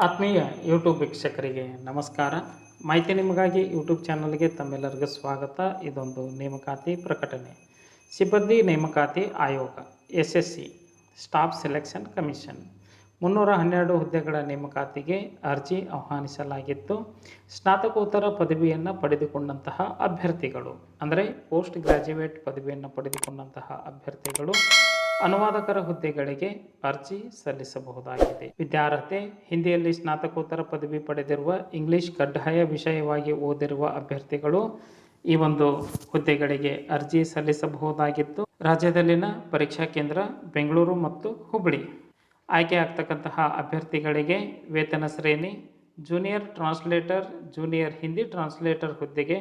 ಆತ್ಮೀಯ ಯೂಟ್ಯೂಬ್ ವೀಕ್ಷಕರಿಗೆ ನಮಸ್ಕಾರ. ಮಾಹಿತಿ ನಿಮಗಾಗಿ ಯೂಟ್ಯೂಬ್ ಚಾನಲ್ಗೆ ತಮ್ಮೆಲ್ಲರಿಗೂ ಸ್ವಾಗತ. ಇದೊಂದು ನೇಮಕಾತಿ ಪ್ರಕಟಣೆ. ಸಿಬ್ಬಂದಿ ನೇಮಕಾತಿ ಆಯೋಗ SSC ಸ್ಟಾಫ್ ಸೆಲೆಕ್ಷನ್ ಕಮಿಷನ್ 312 ಹುದ್ದೆಗಳ ನೇಮಕಾತಿಗೆ ಅರ್ಜಿ ಆಹ್ವಾನಿಸಲಾಗಿತ್ತು. ಸ್ನಾತಕೋತ್ತರ ಪದವಿಯನ್ನು ಪಡೆದುಕೊಂಡಂತಹ ಅಭ್ಯರ್ಥಿಗಳು ಅಂದರೆ ಪೋಸ್ಟ್ ಗ್ರ್ಯಾಜುಯೇಟ್ ಪದವಿಯನ್ನು ಪಡೆದುಕೊಂಡಂತಹ ಅಭ್ಯರ್ಥಿಗಳು ಅನುವಾದಕರ ಹುದ್ದೆಗಳಿಗೆ ಅರ್ಜಿ ಸಲ್ಲಿಸಬಹುದಾಗಿದೆ. ವಿದ್ಯಾರ್ಹತೆ: ಹಿಂದಿಯಲ್ಲಿ ಸ್ನಾತಕೋತ್ತರ ಪದವಿ ಪಡೆದಿರುವ, ಇಂಗ್ಲಿಷ್ ಕಡ್ಡಾಯ ವಿಷಯವಾಗಿ ಓದಿರುವ ಅಭ್ಯರ್ಥಿಗಳು ಈ ಒಂದು ಹುದ್ದೆಗಳಿಗೆ ಅರ್ಜಿ ಸಲ್ಲಿಸಬಹುದಾಗಿತ್ತು. ರಾಜ್ಯದಲ್ಲಿನ ಪರೀಕ್ಷಾ ಕೇಂದ್ರ ಬೆಂಗಳೂರು ಮತ್ತು ಹುಬ್ಬಳ್ಳಿ. ಆಯ್ಕೆ ಆಗ್ತಕ್ಕಂತಹ ಅಭ್ಯರ್ಥಿಗಳಿಗೆ ವೇತನ ಶ್ರೇಣಿ: junior translator, junior Hindi translator ಹುದ್ದೆಗೆ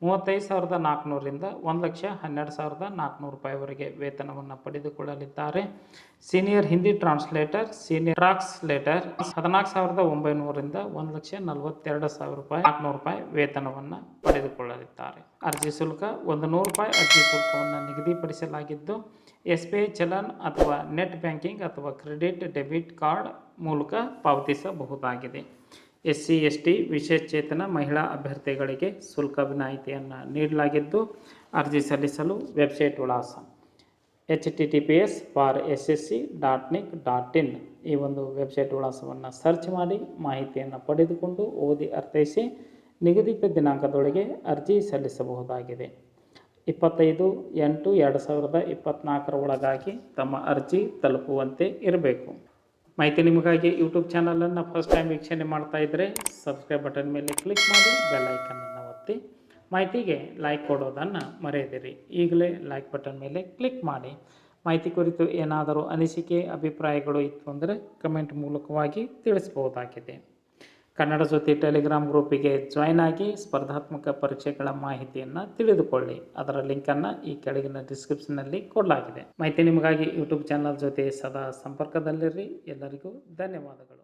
35,400 ರಿಂದ 1,12,400 ರೂಪಾಯಿವರೆಗೆ ವೇತನವನ್ನು ಪಡೆದುಕೊಳ್ಳಲಿದ್ದಾರೆ. Senior Hindi translator, senior translator 14,900 ರಿಂದ 1,42,400 ರೂಪಾಯಿ ವೇತನವನ್ನು ಪಡೆದುಕೊಳ್ಳಲಿದ್ದಾರೆ. ಅರ್ಜಿ ಶುಲ್ಕ: 100 ರೂಪಾಯಿ ಅರ್ಜಿ ಶುಲ್ಕವನ್ನು ನಿಗದಿಪಡಿಸಲಾಗಿದ್ದು, SBI ಚಲನ್ ಅಥವಾ ನೆಟ್ ಬ್ಯಾಂಕಿಂಗ್ ಅಥವಾ ಕ್ರೆಡಿಟ್ ಡೆಬಿಟ್ ಕಾರ್ಡ್ ಮೂಲಕ ಪಾವತಿಸಬಹುದಾಗಿದೆ. SC ST ವಿಶೇಷಚೇತನ ಮಹಿಳಾ ಅಭ್ಯರ್ಥಿಗಳಿಗೆ ಶುಲ್ಕ ವಿನಾಯಿತಿಯನ್ನು ನೀಡಲಾಗಿದ್ದು, ಅರ್ಜಿ ಸಲ್ಲಿಸಲು ವೆಬ್ಸೈಟ್ ವಿಳಾಸ https://ssc.nic.in ಈ ಒಂದು ವೆಬ್ಸೈಟ್ ವಿಳಾಸವನ್ನು ಸರ್ಚ್ ಮಾಡಿ ಮಾಹಿತಿಯನ್ನು ಪಡೆದುಕೊಂಡು ಓದಿ ಅರ್ಥೈಸಿ ನಿಗದಿತ ದಿನಾಂಕದೊಳಗೆ ಅರ್ಜಿ ಸಲ್ಲಿಸಬಹುದಾಗಿದೆ. 25/8/2024 ಒಳಗಾಗಿ ತಮ್ಮ ಅರ್ಜಿ ತಲುಪುವಂತೆ ಇರಬೇಕು. ಮಾಹಿತಿ ನಿಮಗಾಗಿ ಯೂಟ್ಯೂಬ್ ಚಾನಲನ್ನು ಫಸ್ಟ್ ಟೈಮ್ ವೀಕ್ಷಣೆ ಮಾಡ್ತಾ ಇದ್ದರೆ ಸಬ್ಸ್ಕ್ರೈಬ್ ಬಟನ್ ಮೇಲೆ ಕ್ಲಿಕ್ ಮಾಡಿ, ಬೆಲ್ ಐಕನನ್ನು ಒತ್ತಿ. ಮಾಹಿತಿಗೆ ಲೈಕ್ ಕೊಡೋದನ್ನು ಮರೆಯದಿರಿ. ಈಗಲೇ ಲೈಕ್ ಬಟನ್ ಮೇಲೆ ಕ್ಲಿಕ್ ಮಾಡಿ. ಮಾಹಿತಿ ಕುರಿತು ಏನಾದರೂ ಅನಿಸಿಕೆ ಅಭಿಪ್ರಾಯಗಳು ಇತ್ತು ಅಂದರೆ ಕಮೆಂಟ್ ಮೂಲಕವಾಗಿ ತಿಳಿಸಬಹುದಾಗಿದೆ. ಕನ್ನಡ ಜೊತೆ ಟೆಲಿಗ್ರಾಮ್ ಗ್ರೂಪಿಗೆ ಜಾಯ್ನ್ ಆಗಿ ಸ್ಪರ್ಧಾತ್ಮಕ ಪರೀಕ್ಷೆಗಳ ಮಾಹಿತಿಯನ್ನು ತಿಳಿದುಕೊಳ್ಳಿ. ಅದರ ಲಿಂಕನ್ನು ಈ ಕೆಳಗಿನ ಡಿಸ್ಕ್ರಿಪ್ಷನ್ನಲ್ಲಿ ಕೊಡಲಾಗಿದೆ. ಮಾಹಿತಿ ನಿಮಗಾಗಿ ಯೂಟ್ಯೂಬ್ ಚಾನಲ್ ಜೊತೆ ಸದಾ ಸಂಪರ್ಕದಲ್ಲಿರಿ. ಎಲ್ಲರಿಗೂ ಧನ್ಯವಾದಗಳು.